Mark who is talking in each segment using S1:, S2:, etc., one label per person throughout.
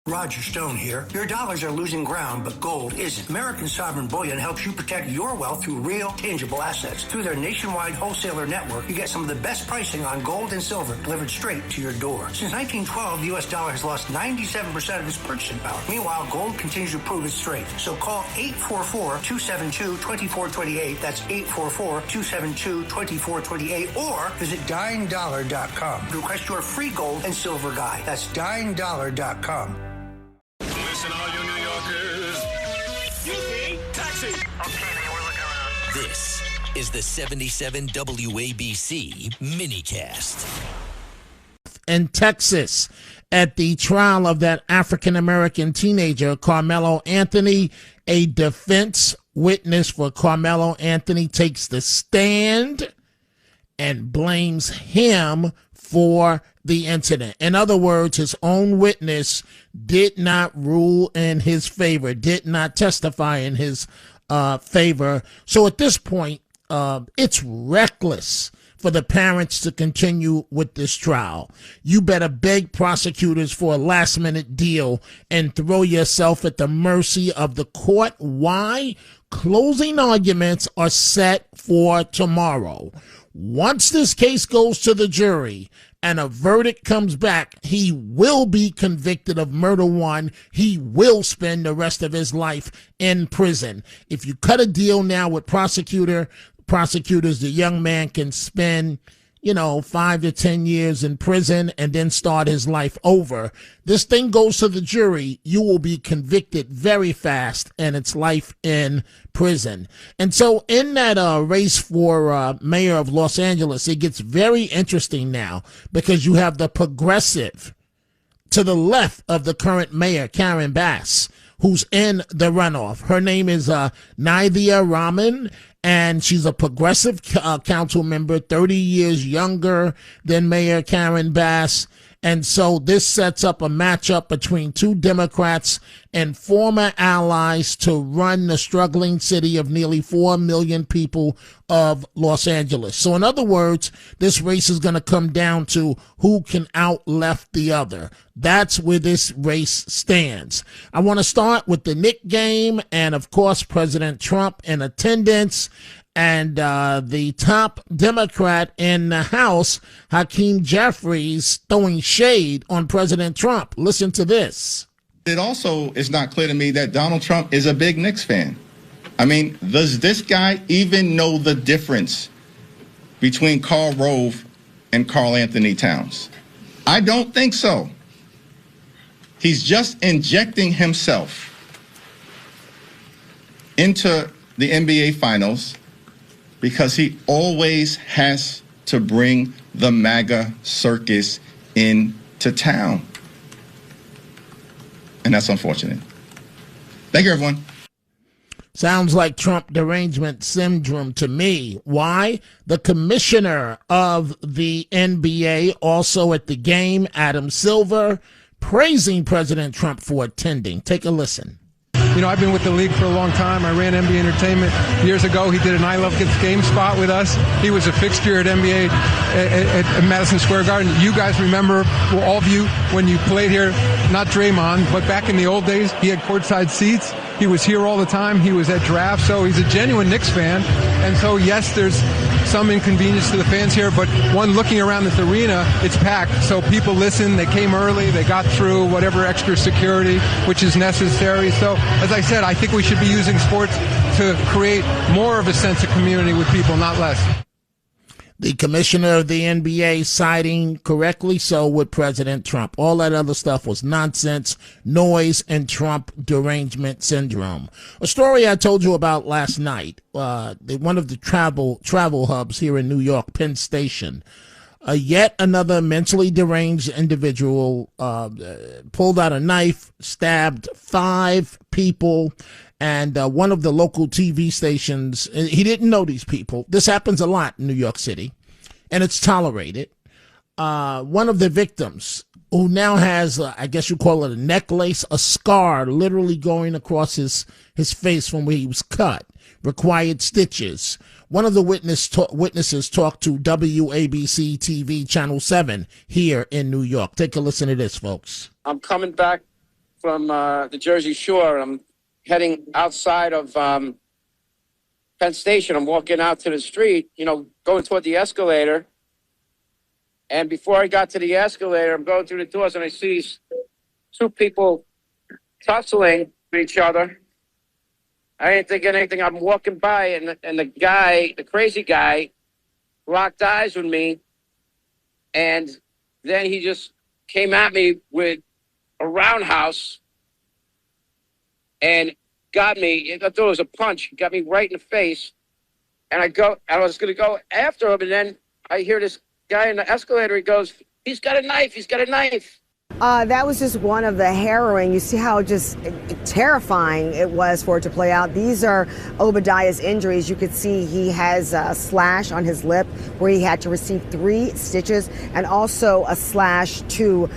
S1: Roger Stone here. Your dollars are losing ground, but gold isn't. American Sovereign Bullion helps you protect your wealth through real, tangible assets. Through their nationwide wholesaler network, you get some of the best pricing on gold and silver delivered straight to your door. Since 1912, the U.S. dollar has lost 97% of its purchasing power. Meanwhile, gold continues to prove its strength. So call 844-272-2428. That's 844-272-2428. Or visit DyingDollar.com to request your free gold and silver guide. That's DyingDollar.com.
S2: Listen, all you New Yorkers. Excuse me, taxi.
S3: Okay, man, we're looking around.
S4: This is the 77 WABC minicast.
S5: In Texas, at the trial of that African-American teenager, Karmelo Anthony, a defense witness for Karmelo Anthony takes the stand and blames him for the incident. In other words, his own witness did not rule in his favor, did not testify in his favor. So at this point, it's reckless for the parents to continue with this trial. You better beg prosecutors for a last-minute deal and throw yourself at the mercy of the court. Why? Closing arguments are set for tomorrow. Once this case goes to the jury and a verdict comes back, he will be convicted of murder one. He will spend the rest of his life in prison. If you cut a deal now with prosecutors, the young man can spend 5 to 10 years in prison and then start his life over. This thing goes to the jury, you will be convicted very fast, and it's life in prison. And so in that race for mayor of Los Angeles, it gets very interesting now because you have the progressive to the left of the current mayor, Karen Bass, who's in the runoff. Her name is Nithya Raman, and she's a progressive council member, 30 years younger than Mayor Karen Bass. And so this sets up a matchup between two Democrats and former allies to run the struggling city of nearly 4 million people of Los Angeles. So in other words, this race is going to come down to who can out-left the other. That's where this race stands. I want to start with the Knicks game and, of course, President Trump in attendance. And the top Democrat in the House, Hakeem Jeffries, throwing shade on President Trump. Listen to this.
S6: It also is not clear to me that Donald Trump is a big Knicks fan. I mean, does this guy even know the difference between Karl Rove and Karl Anthony Towns? I don't think so. He's just injecting himself into the NBA Finals because he always has to bring the MAGA circus into town. And that's unfortunate. Thank you, everyone.
S5: Sounds like Trump derangement syndrome to me. Why? The commissioner of the NBA, also at the game, Adam Silver, praising President Trump for attending. Take a listen.
S7: I've been with the league for a long time. I ran NBA Entertainment years ago. He did an I Love Kids game spot with us. He was a fixture at NBA at Madison Square Garden. You guys remember, well, all of you, when you played here, not Draymond, but back in the old days, he had courtside seats. He was here all the time. He was at draft. So he's a genuine Knicks fan. And so, yes, there's some inconvenience to the fans here, but one looking around this arena, it's packed. So people listen. They came early. They got through whatever extra security, which is necessary. So, as I said, I think we should be using sports to create more of a sense of community with people, not less.
S5: The commissioner of the NBA siding correctly so with President Trump. All that other stuff was nonsense, noise, and Trump derangement syndrome. A story I told you about last night, one of the travel hubs here in New York, Penn Station. Yet another mentally deranged individual pulled out a knife, stabbed 5 people, and one of the local TV stations, he didn't know these people. This happens a lot in New York City, and it's tolerated. One of the victims, who now has, I guess you call it a necklace, a scar literally going across his face from where he was cut, required stitches. One of the witnesses talked to WABC TV Channel 7 here in New York. Take a listen to this, folks.
S8: I'm coming back from the Jersey Shore. I'm heading outside of Penn Station. I'm walking out to the street, going toward the escalator. And before I got to the escalator, I'm going through the doors and I see these two people tussling with each other. I didn't think anything. I'm walking by and the crazy guy, locked eyes with me. And then he just came at me with a roundhouse and got me. I thought it was a punch. Got me right in the face. And I was going to go after him. And then I hear this guy in the escalator. He goes, "He's got a knife. He's got a knife."
S9: That was just one of the harrowing. You see how just terrifying it was for it to play out. These are Obadiah's injuries. You could see he has a slash on his lip where he had to receive 3 stitches and also a slash to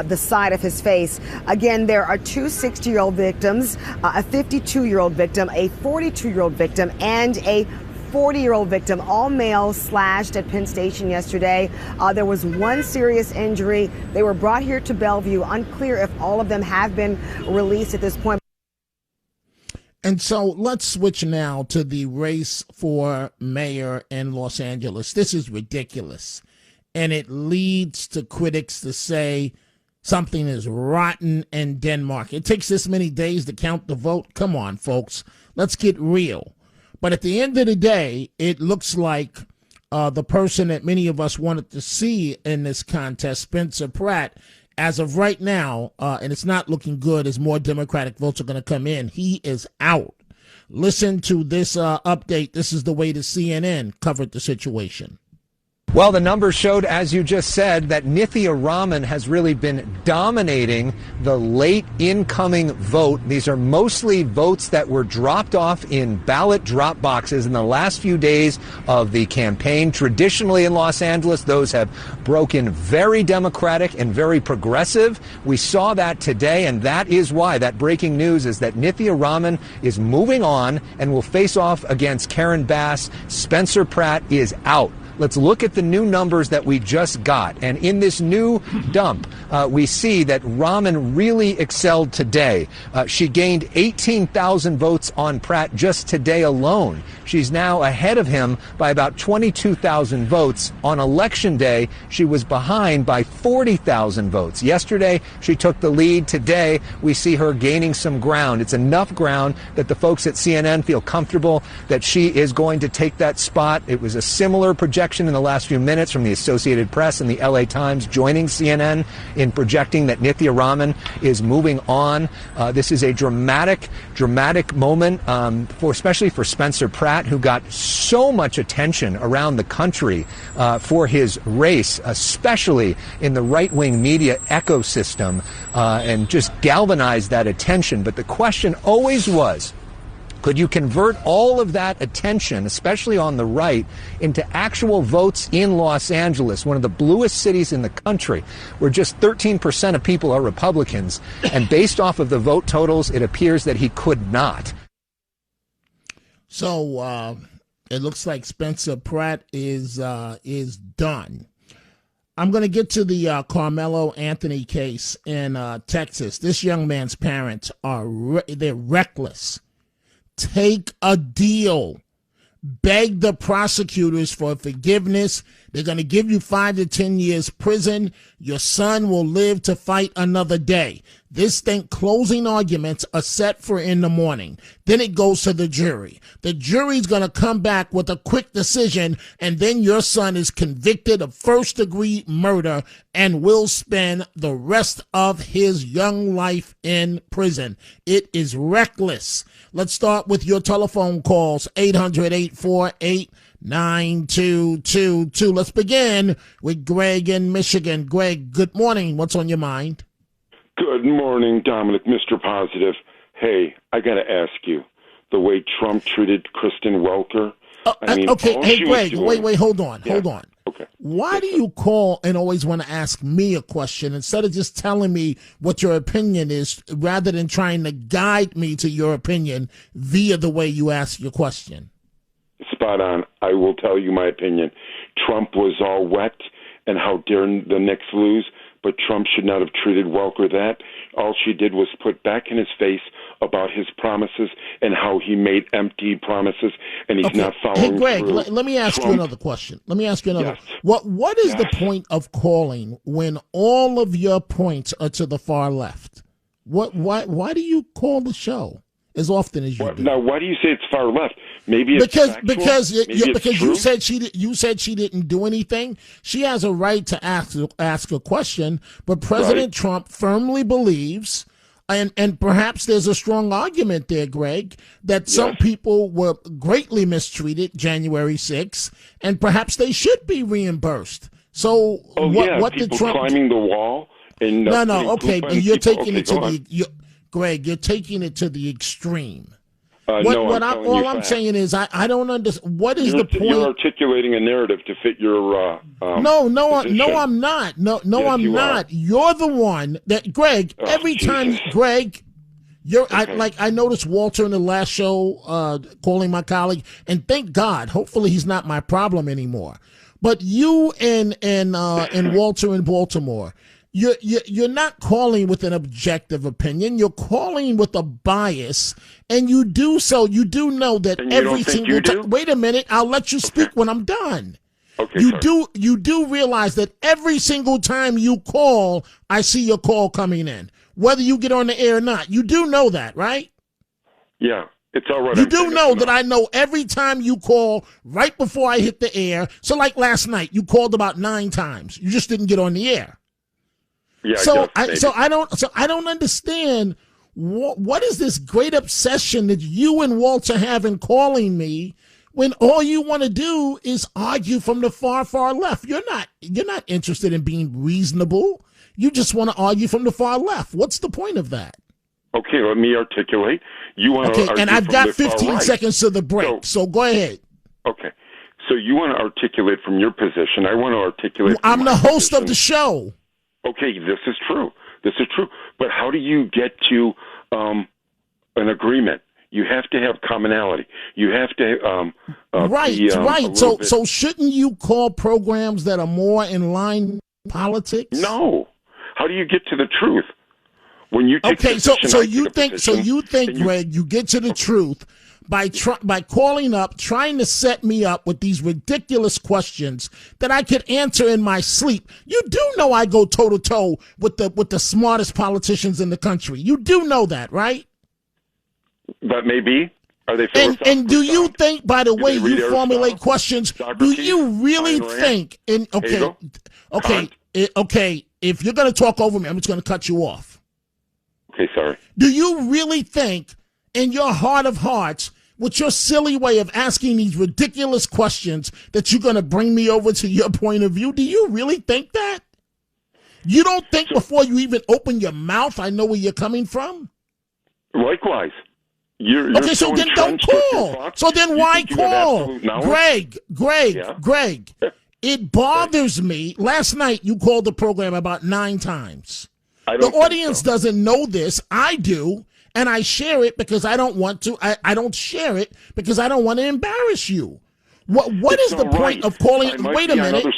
S9: the side of his face. Again, there are 2 60-year-old victims, a 52-year-old victim, a 42-year-old victim, and a 40-year-old victim, all male, slashed at Penn Station yesterday. There was 1 serious injury. They were brought here to Bellevue. Unclear if all of them have been released at this point.
S5: And so let's switch now to the race for mayor in Los Angeles. This is ridiculous. And it leads to critics to say something is rotten in Denmark. It takes this many days to count the vote. Come on, folks. Let's get real. But at the end of the day, it looks like the person that many of us wanted to see in this contest, Spencer Pratt, as of right now, and it's not looking good as more Democratic votes are going to come in, he is out. Listen to this update. This is the way the CNN covered the situation.
S10: Well, the numbers showed, as you just said, that Nithya Raman has really been dominating the late incoming vote. These are mostly votes that were dropped off in ballot drop boxes in the last few days of the campaign. Traditionally in Los Angeles, those have broken very Democratic and very progressive. We saw that today, and that is why that breaking news is that Nithya Raman is moving on and will face off against Karen Bass. Spencer Pratt is out. Let's look at the new numbers that we just got. And in this new dump, we see that Raman really excelled today. She gained 18,000 votes on Pratt just today alone. She's now ahead of him by about 22,000 votes. On election day, she was behind by 40,000 votes. Yesterday, she took the lead. Today, we see her gaining some ground. It's enough ground that the folks at CNN feel comfortable that she is going to take that spot. It was a similar projection in the last few minutes from the Associated Press and the LA Times joining CNN in projecting that Nithya Raman is moving on. This is a dramatic moment, especially for Spencer Pratt, who got so much attention around the country for his race, especially in the right-wing media ecosystem, and just galvanized that attention. But the question always was, could you convert all of that attention, especially on the right, into actual votes in Los Angeles, one of the bluest cities in the country, where just 13% of people are Republicans? And based off of the vote totals, it appears that he could not.
S5: So it looks like Spencer Pratt is done. I'm going to get to the Karmelo Anthony case in Texas. This young man's parents they're reckless. Take a deal. Beg the prosecutors for forgiveness. They're going to give you 5 to 10 years prison. Your son will live to fight another day. This thing, closing arguments are set for in the morning. Then it goes to the jury. The jury's going to come back with a quick decision, and then your son is convicted of first-degree murder and will spend the rest of his young life in prison. It is reckless. Let's start with your telephone calls, 800-848-9222. Let's begin with Greg in Michigan. Greg, good morning. What's on your mind?
S11: Good morning, Dominic, Mr. Positive. Hey, I got to ask you, the way Trump treated Kristen Welker.
S5: Okay, hey, Greg, wait, hold on.
S11: Okay.
S5: Why do you call and always want to ask me a question instead of just telling me what your opinion is, rather than trying to guide me to your opinion via the way you ask your question?
S11: Spot on. I will tell you my opinion. Trump was all wet, and how dare the Knicks lose. but Trump should not have treated Welker that. All she did was put back in his face about his promises and how he made empty promises, and he's not following
S5: Hey, Greg,
S11: through.
S5: let me ask you another question.
S11: Yes.
S5: What is the point of calling when all of your points are to the far left? Why do you call the show as often as you do?
S11: Now, why do you say it's far left? Maybe it's
S5: because
S11: true.
S5: you said she didn't do anything. She has a right to ask a question, but President Trump firmly believes, and perhaps there's a strong argument there, Greg, that some people were greatly mistreated January 6th, and perhaps they should be reimbursed. So what did Trump
S11: climbing the wall? And
S5: no. Okay, you're taking it to Greg. You're taking it to the extreme. I'm saying is I don't understand. What is the point?
S11: You're articulating a narrative to fit your
S5: No, I'm not. No,
S11: yes,
S5: I'm not. You're the one that Greg. Every time, Greg, I noticed Walter in the last show calling my colleague, and thank God. Hopefully, he's not my problem anymore. But you and Walter in Baltimore. You're not calling with an objective opinion. You're calling with a bias, and you do so. You do know that every single time. Wait a minute, I'll let you speak when I'm done.
S11: Okay,
S5: you do realize that every single time you call, I see your call coming in, whether you get on the air or not. You do know that, right?
S11: Yeah, it's all right.
S5: You do know that I know every time you call right before I hit the air. So, like last night, you called about 9 times. You just didn't get on the air.
S11: Yeah,
S5: I don't understand what is this great obsession that you and Walter have in calling me when all you want to do is argue from the far left. You're not interested in being reasonable. You just want to argue from the far left. What's the point of that?
S11: Okay, let me articulate. You want to argue
S5: and I've
S11: from
S5: got
S11: the far
S5: 15
S11: right.
S5: seconds to the break. So go ahead.
S11: Okay. So you want to articulate from your position. I want to articulate from
S5: I'm
S11: my
S5: the host
S11: position.
S5: of the show.
S11: Okay, this is true. But how do you get to an agreement? You have to have commonality. You have to
S5: right. So shouldn't you call programs that are more in line with politics?
S11: No. How do you get to the truth? When you take
S5: you think, Greg, you get to the truth by calling up, trying to set me up with these ridiculous questions that I could answer in my sleep. You do know I go toe to toe with the smartest politicians in the country. You do know that, right?
S11: That may be. Are they philosophical?
S5: And do you think, by the way you formulate questions, do you really think? Okay. If you're going to talk over me, I'm just going to cut you off.
S11: Okay, sorry.
S5: Do you really think, in your heart of hearts, with your silly way of asking these ridiculous questions, that you're going to bring me over to your point of view? Do you really think that? You don't think before you even open your mouth, I know where you're coming from?
S11: Likewise. You're
S5: okay, so then don't call. So then why call? Greg, it bothers me. Last night you called the program about 9 times. The audience doesn't know this. I do. And I share it because I don't want to. I don't share it because I don't want to embarrass you. What is the point of calling? Wait a minute. Wait,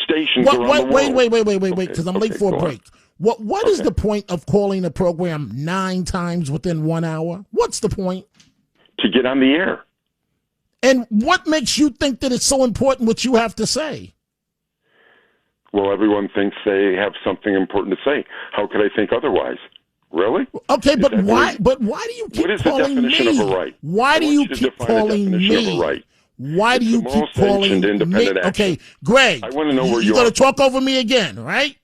S5: because I'm late for a break. What is the point of calling a program 9 times within 1 hour? What's the point?
S11: To get on the air.
S5: And what makes you think that it's so important what you have to say?
S11: Well, everyone thinks they have something important to say. How could I think otherwise? Really?
S5: Okay, but why? But why do you keep calling me?
S11: What is the definition of a right?
S5: Why do you keep calling me? Why do you keep calling me? Okay, Greg,
S11: I want to know where
S5: you're going to talk over me again, right?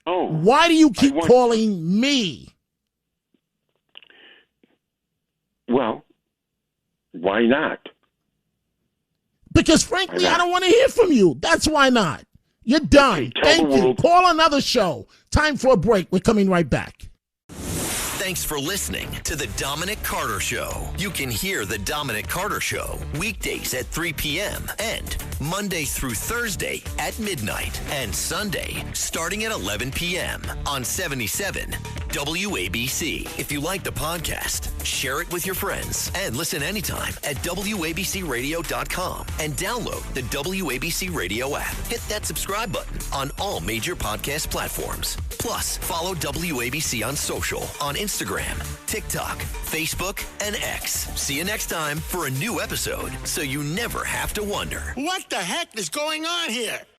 S11: Oh.
S5: Why do you keep calling me?
S11: Well, why not?
S5: Because frankly, I don't want to hear from you. That's why not. You're done.
S11: Okay,
S5: Thank you. Call another show. Time for a break. We're coming right back.
S4: Thanks for listening to The Dominic Carter Show. You can hear The Dominic Carter Show weekdays at 3 p.m. and Monday through Thursday at midnight and Sunday starting at 11 p.m. on 77 WABC. If you like the podcast, share it with your friends and listen anytime at WABCRadio.com and download the WABC Radio app. Hit that subscribe button on all major podcast platforms. Plus, follow WABC on social, on Instagram, TikTok, Facebook, and X. See you next time for a new episode, so you never have to wonder.
S2: What the heck is going on here?